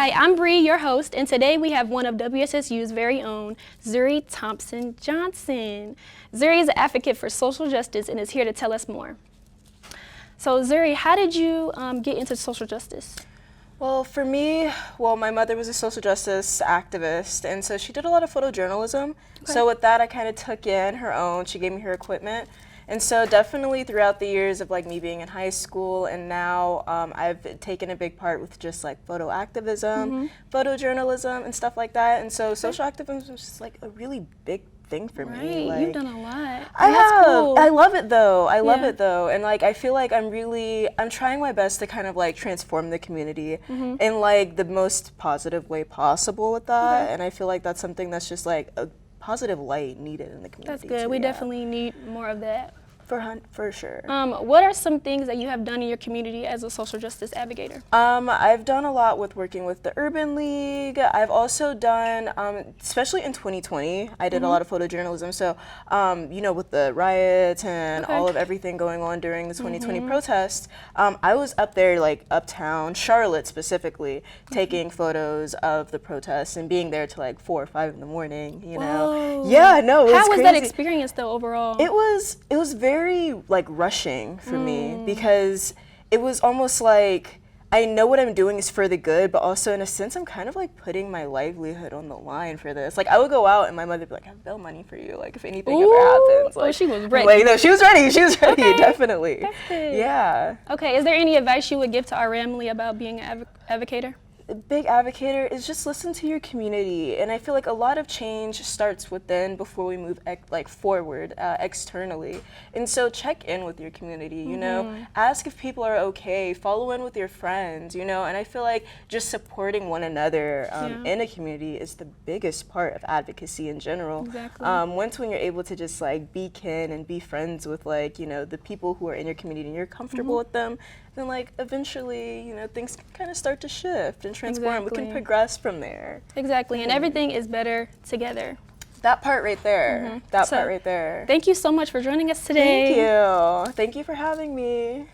Hi, I'm Bree, your host, and today we have one of WSSU's very own, Zuri Thompson-Johnson. Zuri is an advocate for social justice and is here to tell us more. So Zuri, how did you get into social justice? Well, for me, my mother was a social justice activist, and so she did a lot of photojournalism. Okay. So with that, I kind of took in her own. She gave me her equipment. And so definitely throughout the years of me being in high school and now, I've taken a big part with just photo activism, photojournalism, and stuff like that. And so social activism is just a really big thing for me. You've done a lot. I have. Cool. I love it though. I love it though. And I feel like I'm trying my best to kind of transform the community in the most positive way possible with that. Okay. And I feel like that's something that's just a positive light needed in the community. That's good. Too, We definitely need more of that. For sure. What are some things that you have done in your community as a social justice advocator? I've done a lot with working with the Urban League. I've also done, especially in 2020, I did a lot of photojournalism. So, with the riots and all of everything going on during the 2020 protests, I was up there, uptown, Charlotte specifically, taking photos of the protests and being there till 4 or 5 in the morning, you know? Yeah, no, it was How was crazy. that experience though overall? It was very rushing for me because it was almost I know what I'm doing is for the good, but also in a sense I'm kind of putting my livelihood on the line for this. I would go out and my mother would be like, I have bail money for you, if anything ever happens. Oh, she was ready. No, she was ready, Okay. definitely. That's good. Yeah. Okay, is there any advice you would give to our family about being an advocator? A big advocator is just listen to your community, and I feel a lot of change starts within before we move forward externally. And so check in with your community, you know, ask if people are okay, follow in with your friends, you know, and I feel just supporting one another in a community is the biggest part of advocacy in general. Exactly. When you're able to just be kin and be friends with the people who are in your community and you're comfortable with them, then eventually, things kind of start to shift and transform. We can progress from there. Exactly, and everything is better together. That part right there. That part right there. Thank you so much for joining us today. Thank you. Thank you for having me.